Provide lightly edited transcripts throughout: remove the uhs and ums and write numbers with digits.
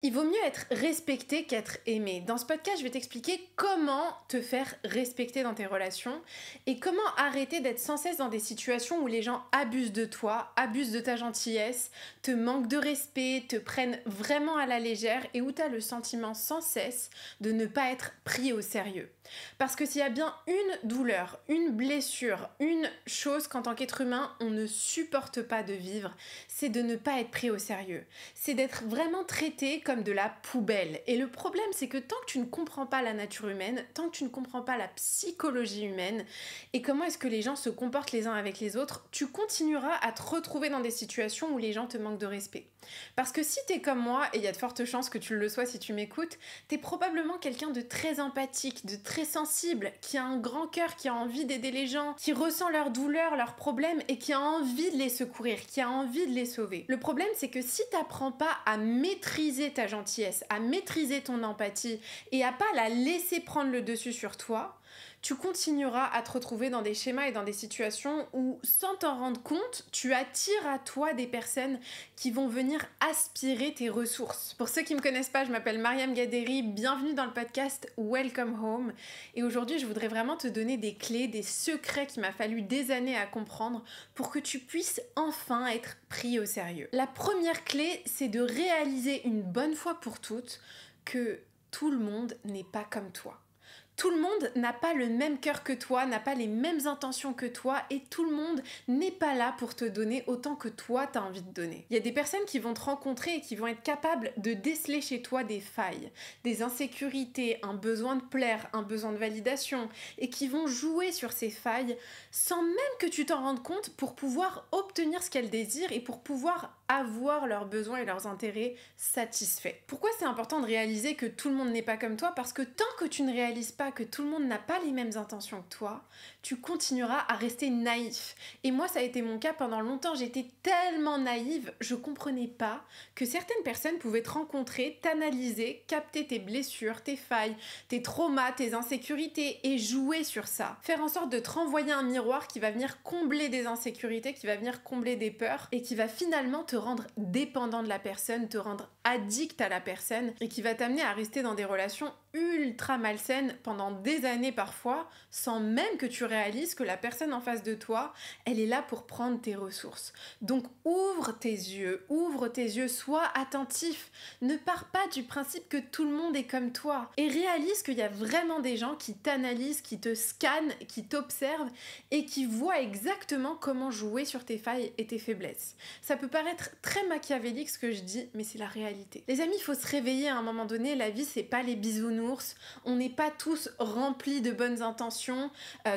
Il vaut mieux être respecté qu'être aimé. Dans ce podcast, je vais t'expliquer comment te faire respecter dans tes relations et comment arrêter d'être sans cesse dans des situations où les gens abusent de toi, abusent de ta gentillesse, te manquent de respect, te prennent vraiment à la légère et où tu as le sentiment sans cesse de ne pas être pris au sérieux. Parce que s'il y a bien une douleur, une blessure, une chose qu'en tant qu'être humain, on ne supporte pas de vivre, c'est de ne pas être pris au sérieux. C'est d'être vraiment traité comme de la poubelle. Et le problème, c'est que tant que tu ne comprends pas la nature humaine, tant que tu ne comprends pas la psychologie humaine et comment est-ce que les gens se comportent les uns avec les autres, tu continueras à te retrouver dans des situations où les gens te manquent de respect. Parce que si t'es comme moi, et il y a de fortes chances que tu le sois si tu m'écoutes, t'es probablement quelqu'un de très empathique, de très sensible, qui a un grand cœur, qui a envie d'aider les gens, qui ressent leurs douleurs, leurs problèmes et qui a envie de les secourir, qui a envie de les sauver. Le problème, c'est que si t'apprends pas à maîtriser ta gentillesse, à maîtriser ton empathie et à pas la laisser prendre le dessus sur toi, tu continueras à te retrouver dans des schémas et dans des situations où, sans t'en rendre compte, tu attires à toi des personnes qui vont venir aspirer tes ressources. Pour ceux qui me connaissent pas, je m'appelle Mariam Gaderi, bienvenue dans le podcast Welcome Home. Et aujourd'hui, je voudrais vraiment te donner des clés, des secrets qu'il m'a fallu des années à comprendre pour que tu puisses enfin être pris au sérieux. La première clé, c'est de réaliser une bonne fois pour toutes que tout le monde n'est pas comme toi. Tout le monde n'a pas le même cœur que toi, n'a pas les mêmes intentions que toi et tout le monde n'est pas là pour te donner autant que toi t'as envie de donner. Il y a des personnes qui vont te rencontrer et qui vont être capables de déceler chez toi des failles, des insécurités, un besoin de plaire, un besoin de validation et qui vont jouer sur ces failles sans même que tu t'en rendes compte pour pouvoir obtenir ce qu'elles désirent et pour pouvoir avoir leurs besoins et leurs intérêts satisfaits. Pourquoi c'est important de réaliser que tout le monde n'est pas comme toi? Parce que tant que tu ne réalises pas que tout le monde n'a pas les mêmes intentions que toi, tu continueras à rester naïf. Et moi, ça a été mon cas pendant longtemps. J'étais tellement naïve, je comprenais pas que certaines personnes pouvaient te rencontrer, t'analyser, capter tes blessures, tes failles, tes traumas, tes insécurités et jouer sur ça. Faire en sorte de te renvoyer un miroir qui va venir combler des insécurités, qui va venir combler des peurs et qui va finalement te rendre dépendant de la personne, te rendre addict à la personne et qui va t'amener à rester dans des relations ultra malsaines pendant des années parfois, sans même que tu réalises que la personne en face de toi, elle est là pour prendre tes ressources. Donc ouvre tes yeux, sois attentif. Ne pars pas du principe que tout le monde est comme toi et réalise qu'il y a vraiment des gens qui t'analysent, qui te scannent, qui t'observent et qui voient exactement comment jouer sur tes failles et tes faiblesses. Ça peut paraître très machiavélique ce que je dis, mais c'est la réalité. Les amis, il faut se réveiller à un moment donné, la vie c'est pas les bisounours, on n'est pas tous remplis de bonnes intentions,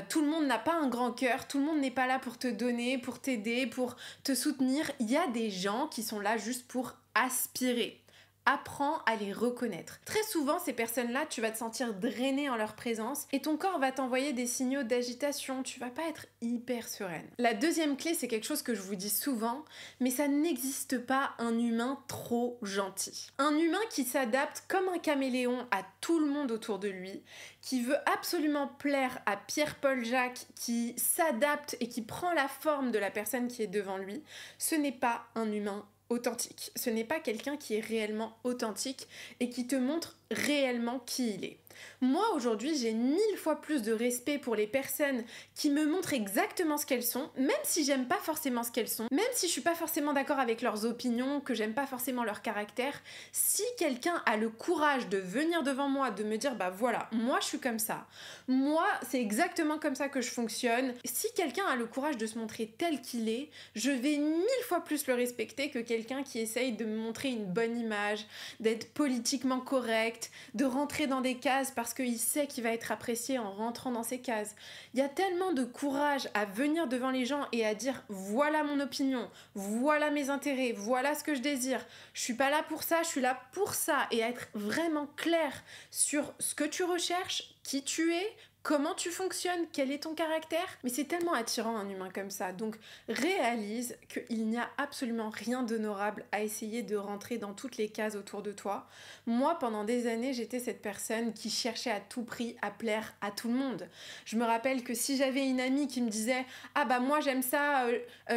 tout le monde n'a pas un grand cœur, tout le monde n'est pas là pour te donner, pour t'aider, pour te soutenir. Il y a des gens qui sont là juste pour aspirer. Apprends à les reconnaître. Très souvent, ces personnes-là, tu vas te sentir drainé en leur présence et ton corps va t'envoyer des signaux d'agitation. Tu vas pas être hyper sereine. La deuxième clé, c'est quelque chose que je vous dis souvent, mais ça n'existe pas un humain trop gentil. Un humain qui s'adapte comme un caméléon à tout le monde autour de lui, qui veut absolument plaire à Pierre-Paul Jacques, qui s'adapte et qui prend la forme de la personne qui est devant lui, ce n'est pas un humain authentique. Ce n'est pas quelqu'un qui est réellement authentique et qui te montre réellement qui il est. Moi, aujourd'hui, j'ai 1000 fois plus de respect pour les personnes qui me montrent exactement ce qu'elles sont, même si j'aime pas forcément ce qu'elles sont, même si je suis pas forcément d'accord avec leurs opinions, que j'aime pas forcément leur caractère. Si quelqu'un a le courage de venir devant moi, de me dire, bah voilà, moi je suis comme ça, moi c'est exactement comme ça que je fonctionne, si quelqu'un a le courage de se montrer tel qu'il est, je vais 1000 fois plus le respecter que quelqu'un qui essaye de me montrer une bonne image, d'être politiquement correct, de rentrer dans des cases parce qu'il sait qu'il va être apprécié en rentrant dans ces cases. Il y a tellement de courage à venir devant les gens et à dire voilà mon opinion, voilà mes intérêts, voilà ce que je désire. Je suis pas là pour ça, je suis là pour ça et à être vraiment clair sur ce que tu recherches, qui tu es, comment tu fonctionnes, quel est ton caractère. Mais c'est tellement attirant un humain comme ça. Donc réalise qu'il n'y a absolument rien d'honorable à essayer de rentrer dans toutes les cases autour de toi. Moi, pendant des années, j'étais cette personne qui cherchait à tout prix à plaire à tout le monde. Je me rappelle que si j'avais une amie qui me disait « Ah bah moi j'aime ça,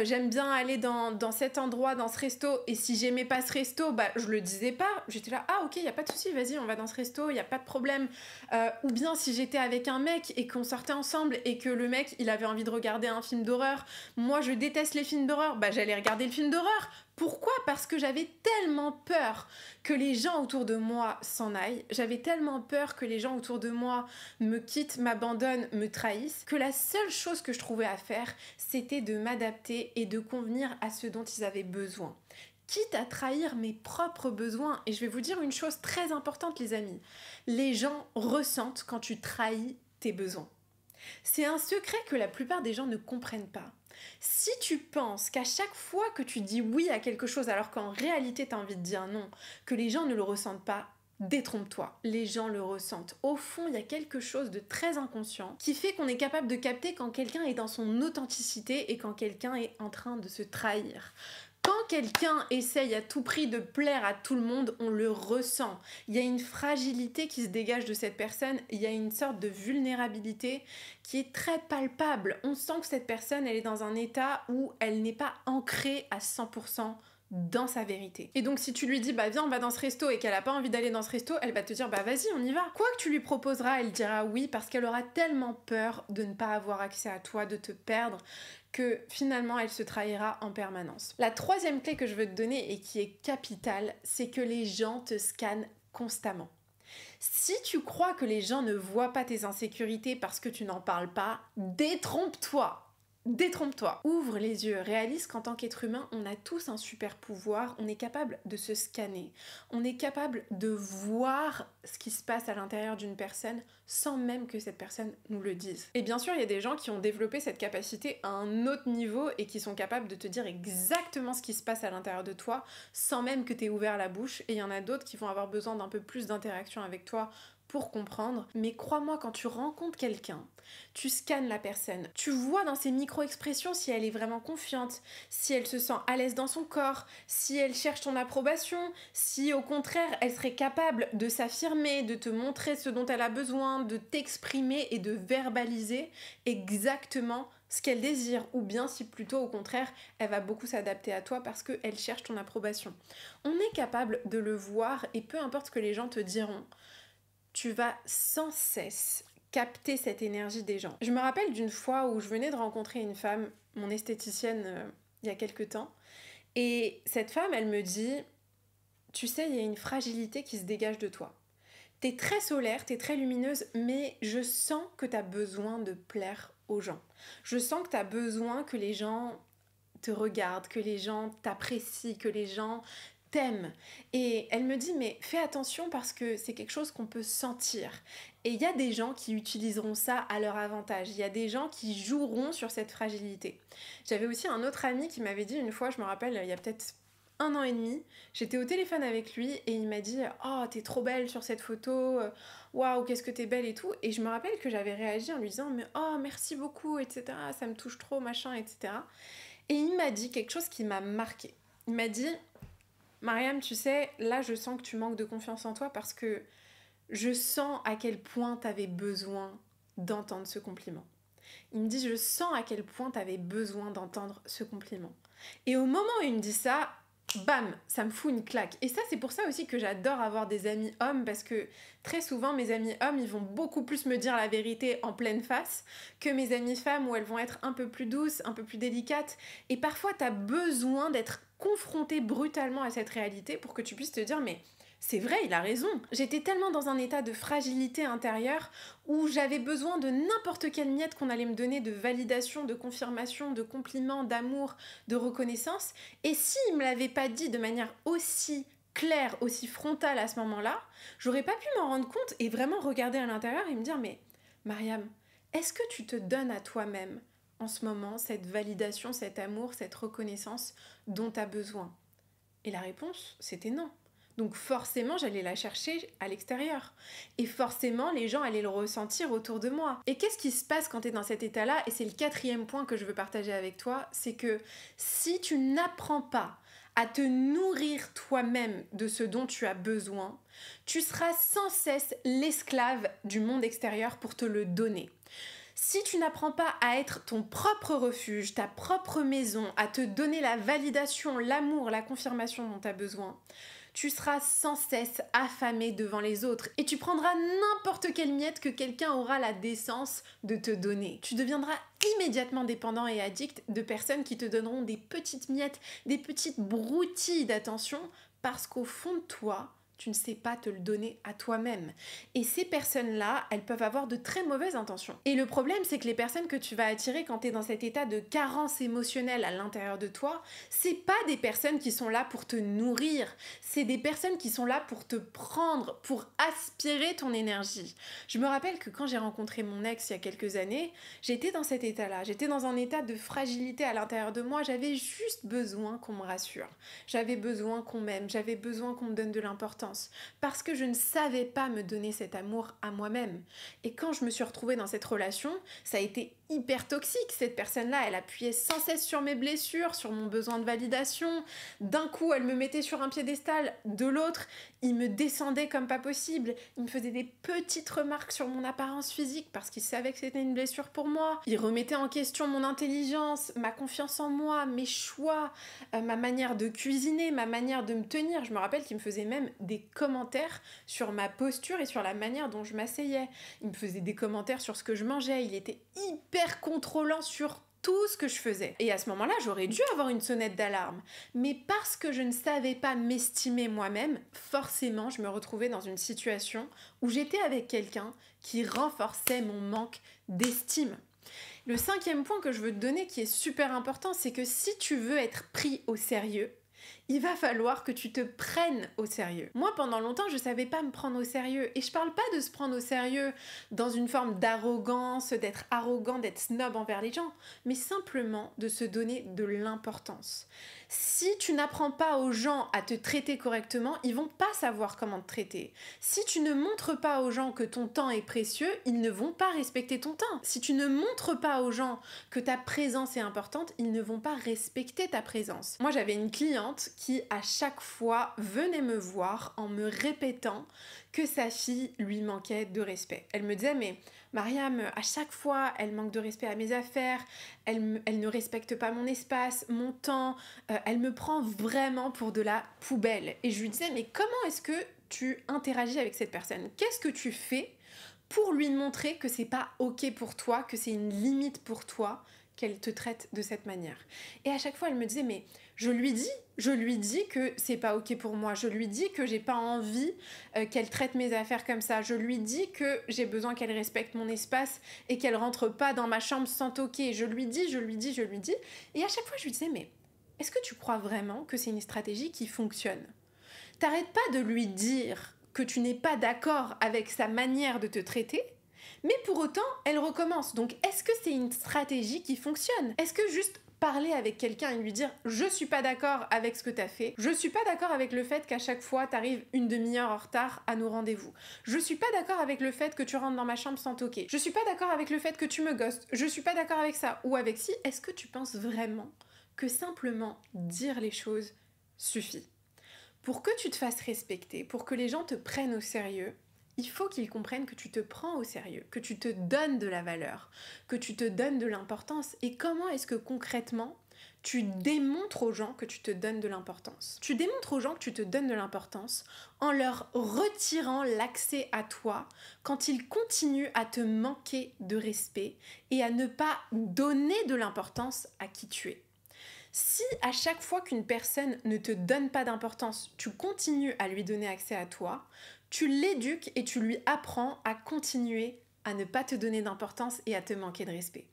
j'aime bien aller dans cet endroit, dans ce resto », et si j'aimais pas ce resto, bah je le disais pas. J'étais là « Ah ok, y a pas de souci, vas-y, on va dans ce resto, y a pas de problème ». Ou bien si j'étais avec un mec et qu'on sortait ensemble et que le mec il avait envie de regarder un film d'horreur, moi je déteste les films d'horreur, bah j'allais regarder le film d'horreur. Pourquoi ? Parce que j'avais tellement peur que les gens autour de moi s'en aillent, j'avais tellement peur que les gens autour de moi me quittent, m'abandonnent, me trahissent, que la seule chose que je trouvais à faire, c'était de m'adapter et de convenir à ce dont ils avaient besoin. Quitte à trahir mes propres besoins. Et je vais vous dire une chose très importante, les amis. Les gens ressentent quand tu trahis tes besoins. C'est un secret que la plupart des gens ne comprennent pas. Si tu penses qu'à chaque fois que tu dis oui à quelque chose alors qu'en réalité tu as envie de dire non, que les gens ne le ressentent pas, détrompe-toi, les gens le ressentent. Au fond, il y a quelque chose de très inconscient qui fait qu'on est capable de capter quand quelqu'un est dans son authenticité et quand quelqu'un est en train de se trahir. Quand quelqu'un essaye à tout prix de plaire à tout le monde, on le ressent. Il y a une fragilité qui se dégage de cette personne, il y a une sorte de vulnérabilité qui est très palpable. On sent que cette personne, elle est dans un état où elle n'est pas ancrée à 100% dans sa vérité. Et donc si tu lui dis bah viens on va dans ce resto et qu'elle a pas envie d'aller dans ce resto, elle va te dire bah vas-y on y va. Quoi que tu lui proposeras, elle dira oui parce qu'elle aura tellement peur de ne pas avoir accès à toi, de te perdre, que finalement elle se trahira en permanence. La troisième clé que je veux te donner et qui est capitale, c'est que les gens te scannent constamment. Si tu crois que les gens ne voient pas tes insécurités parce que tu n'en parles pas, détrompe-toi. Détrompe-toi, ouvre les yeux, réalise qu'en tant qu'être humain, on a tous un super pouvoir, on est capable de se scanner, on est capable de voir ce qui se passe à l'intérieur d'une personne sans même que cette personne nous le dise. Et bien sûr, il y a des gens qui ont développé cette capacité à un autre niveau et qui sont capables de te dire exactement ce qui se passe à l'intérieur de toi sans même que tu aies ouvert la bouche, et il y en a d'autres qui vont avoir besoin d'un peu plus d'interaction avec toi pour comprendre. Mais crois-moi, quand tu rencontres quelqu'un, tu scannes la personne, tu vois dans ses micro-expressions si elle est vraiment confiante, si elle se sent à l'aise dans son corps, si elle cherche ton approbation, si au contraire elle serait capable de s'affirmer, de te montrer ce dont elle a besoin, de t'exprimer et de verbaliser exactement ce qu'elle désire, ou bien si plutôt au contraire elle va beaucoup s'adapter à toi parce qu'elle cherche ton approbation. On est capable de le voir, et peu importe ce que les gens te diront, tu vas sans cesse capter cette énergie des gens. Je me rappelle d'une fois où je venais de rencontrer une femme, mon esthéticienne, il y a quelques temps, et cette femme, elle me dit « Tu sais, il y a une fragilité qui se dégage de toi. T'es très solaire, t'es très lumineuse, mais je sens que t'as besoin de plaire aux gens. Je sens que t'as besoin que les gens te regardent, que les gens t'apprécient, que les gens t'aiment. » Et elle me dit mais fais attention parce que c'est quelque chose qu'on peut sentir. Et il y a des gens qui utiliseront ça à leur avantage. Il y a des gens qui joueront sur cette fragilité. J'avais aussi un autre ami qui m'avait dit une fois, je me rappelle, il y a peut-être 1 an et demi, j'étais au téléphone avec lui et il m'a dit « Oh, t'es trop belle sur cette photo, waouh, qu'est-ce que t'es belle et tout ». Et je me rappelle que j'avais réagi en lui disant « Mais oh, merci beaucoup, etc. Ça me touche trop, machin, etc. » Et il m'a dit quelque chose qui m'a marqué. Il m'a dit « Mariam, tu sais, là je sens que tu manques de confiance en toi parce que je sens à quel point t'avais besoin d'entendre ce compliment. » Il me dit « Je sens à quel point t'avais besoin d'entendre ce compliment. » Et au moment où il me dit ça, bam, ça me fout une claque. Et ça, c'est pour ça aussi que j'adore avoir des amis hommes, parce que très souvent, mes amis hommes, ils vont beaucoup plus me dire la vérité en pleine face que mes amies femmes, où elles vont être un peu plus douces, un peu plus délicates. Et parfois, t'as besoin d'être confronté brutalement à cette réalité pour que tu puisses te dire « Mais c'est vrai, il a raison. » J'étais tellement dans un état de fragilité intérieure où j'avais besoin de n'importe quelle miette qu'on allait me donner de validation, de confirmation, de compliments, d'amour, de reconnaissance. Et s'il me l'avait pas dit de manière aussi claire, aussi frontale à ce moment-là, j'aurais pas pu m'en rendre compte et vraiment regarder à l'intérieur et me dire « Mais Mariam, est-ce que tu te donnes à toi-même en ce moment cette validation, cet amour, cette reconnaissance dont tu as besoin ?» Et la réponse, c'était non. Donc forcément, j'allais la chercher à l'extérieur. Et forcément, les gens allaient le ressentir autour de moi. Et qu'est-ce qui se passe quand tu es dans cet état-là? Et c'est le 4e point que je veux partager avec toi, c'est que si tu n'apprends pas à te nourrir toi-même de ce dont tu as besoin, tu seras sans cesse l'esclave du monde extérieur pour te le donner. Si tu n'apprends pas à être ton propre refuge, ta propre maison, à te donner la validation, l'amour, la confirmation dont tu as besoin, tu seras sans cesse affamé devant les autres et tu prendras n'importe quelle miette que quelqu'un aura la décence de te donner. Tu deviendras immédiatement dépendant et addict de personnes qui te donneront des petites miettes, des petites broutilles d'attention parce qu'au fond de toi, tu ne sais pas te le donner à toi-même. Et ces personnes-là, elles peuvent avoir de très mauvaises intentions. Et le problème, c'est que les personnes que tu vas attirer quand tu es dans cet état de carence émotionnelle à l'intérieur de toi, c'est pas des personnes qui sont là pour te nourrir, c'est des personnes qui sont là pour te prendre, pour aspirer ton énergie. Je me rappelle que quand j'ai rencontré mon ex il y a quelques années, j'étais dans cet état-là, j'étais dans un état de fragilité à l'intérieur de moi, j'avais juste besoin qu'on me rassure, j'avais besoin qu'on m'aime, j'avais besoin qu'on me donne de l'importance. Parce que je ne savais pas me donner cet amour à moi-même. Et quand je me suis retrouvée dans cette relation, ça a été hyper toxique. Cette personne-là, elle appuyait sans cesse sur mes blessures, sur mon besoin de validation. D'un coup, elle me mettait sur un piédestal. De l'autre, il me descendait comme pas possible. Il me faisait des petites remarques sur mon apparence physique parce qu'il savait que c'était une blessure pour moi. Il remettait en question mon intelligence, ma confiance en moi, mes choix, ma manière de cuisiner, ma manière de me tenir. Je me rappelle qu'il me faisait même des commentaires sur ma posture et sur la manière dont je m'asseyais. Il me faisait des commentaires sur ce que je mangeais. Il était hyper contrôlant sur tout ce que je faisais. Et à ce moment-là, j'aurais dû avoir une sonnette d'alarme. Mais parce que je ne savais pas m'estimer moi-même, forcément, je me retrouvais dans une situation où j'étais avec quelqu'un qui renforçait mon manque d'estime. Le 5e point que je veux te donner, qui est super important, c'est que si tu veux être pris au sérieux, il va falloir que tu te prennes au sérieux. Moi, pendant longtemps, je savais pas me prendre au sérieux. Et je parle pas de se prendre au sérieux dans une forme d'arrogance, d'être arrogant, d'être snob envers les gens, mais simplement de se donner de l'importance. Si tu n'apprends pas aux gens à te traiter correctement, ils vont pas savoir comment te traiter. Si tu ne montres pas aux gens que ton temps est précieux, ils ne vont pas respecter ton temps. Si tu ne montres pas aux gens que ta présence est importante, ils ne vont pas respecter ta présence. Moi, j'avais une cliente qui, à chaque fois, venait me voir en me répétant que sa fille lui manquait de respect. Elle me disait, mais Mariam, à chaque fois, elle manque de respect à mes affaires, elle ne respecte pas mon espace, mon temps, elle me prend vraiment pour de la poubelle. Et je lui disais, mais comment est-ce que tu interagis avec cette personne? Qu'est-ce que tu fais pour lui montrer que c'est pas ok pour toi, que c'est une limite pour toi, qu'elle te traite de cette manière? Et à chaque fois, elle me disait, mais je lui dis que c'est pas ok pour moi, je lui dis que j'ai pas envie qu'elle traite mes affaires comme ça, je lui dis que j'ai besoin qu'elle respecte mon espace et qu'elle rentre pas dans ma chambre sans toquer, je lui dis, et à chaque fois je lui disais, mais est-ce que tu crois vraiment que c'est une stratégie qui fonctionne? T'arrêtes pas de lui dire que tu n'es pas d'accord avec sa manière de te traiter, mais pour autant, elle recommence. Donc, est-ce que c'est une stratégie qui fonctionne? Est-ce que juste parler avec quelqu'un et lui dire « Je suis pas d'accord avec ce que t'as fait. Je suis pas d'accord avec le fait qu'à chaque fois, t'arrives une demi-heure en retard à nos rendez-vous. Je suis pas d'accord avec le fait que tu rentres dans ma chambre sans toquer. Je suis pas d'accord avec le fait que tu me ghostes. Je suis pas d'accord avec ça. » Ou avec si, est-ce que tu penses vraiment que simplement dire les choses suffit? Pour que tu te fasses respecter, pour que les gens te prennent au sérieux, il faut qu'ils comprennent que tu te prends au sérieux, que tu te donnes de la valeur, que tu te donnes de l'importance. Et comment est-ce que concrètement, tu démontres aux gens que tu te donnes de l'importance? Tu démontres aux gens que tu te donnes de l'importance en leur retirant l'accès à toi quand ils continuent à te manquer de respect et à ne pas donner de l'importance à qui tu es. Si à chaque fois qu'une personne ne te donne pas d'importance, tu continues à lui donner accès à toi, tu l'éduques et tu lui apprends à continuer à ne pas te donner d'importance et à te manquer de respect.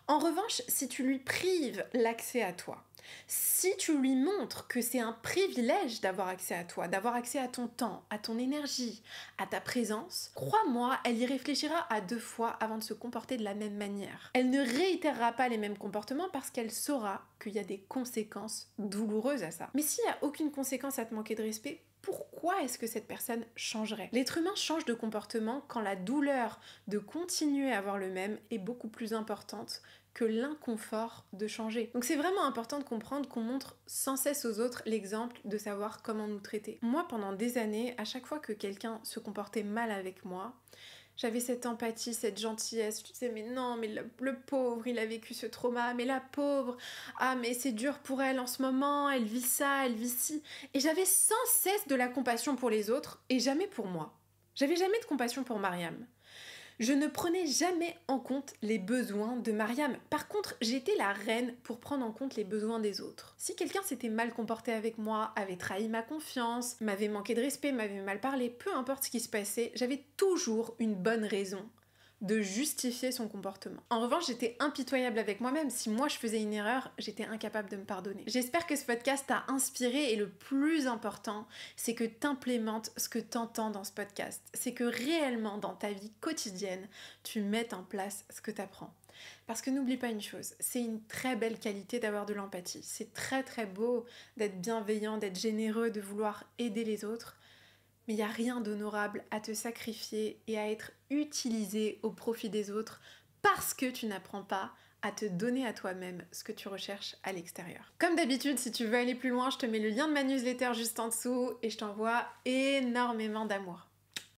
En revanche, si tu lui prives l'accès à toi, si tu lui montres que c'est un privilège d'avoir accès à toi, d'avoir accès à ton temps, à ton énergie, à ta présence, crois-moi, elle y réfléchira à 2 fois avant de se comporter de la même manière. Elle ne réitérera pas les mêmes comportements parce qu'elle saura qu'il y a des conséquences douloureuses à ça. Mais s'il n'y a aucune conséquence à te manquer de respect, pourquoi est-ce que cette personne changerait. L'être humain change de comportement quand la douleur de continuer à avoir le même est beaucoup plus importante que l'inconfort de changer. Donc c'est vraiment important de comprendre qu'on montre sans cesse aux autres l'exemple de savoir comment nous traiter. Moi, pendant des années, à chaque fois que quelqu'un se comportait mal avec moi, j'avais cette empathie, cette gentillesse. Je disais, mais non, mais le pauvre, il a vécu ce trauma. Mais la pauvre, ah, mais c'est dur pour elle en ce moment. Elle vit ça, elle vit ci. Et j'avais sans cesse de la compassion pour les autres et jamais pour moi. J'avais jamais de compassion pour Mariam. Je ne prenais jamais en compte les besoins de Mariam. Par contre, j'étais la reine pour prendre en compte les besoins des autres. Si quelqu'un s'était mal comporté avec moi, avait trahi ma confiance, m'avait manqué de respect, m'avait mal parlé, peu importe ce qui se passait, j'avais toujours une bonne raison de justifier son comportement. En revanche, j'étais impitoyable avec moi-même. Si moi je faisais une erreur, j'étais incapable de me pardonner. J'espère que ce podcast t'a inspiré et le plus important, c'est que t'implémentes ce que t'entends dans ce podcast. C'est que réellement dans ta vie quotidienne, tu mettes en place ce que t'apprends. Parce que n'oublie pas une chose, c'est une très belle qualité d'avoir de l'empathie. C'est très très beau d'être bienveillant, d'être généreux, de vouloir aider les autres. Mais il n'y a rien d'honorable à te sacrifier et à être utilisé au profit des autres parce que tu n'apprends pas à te donner à toi-même ce que tu recherches à l'extérieur. Comme d'habitude, si tu veux aller plus loin, je te mets le lien de ma newsletter juste en dessous et je t'envoie énormément d'amour.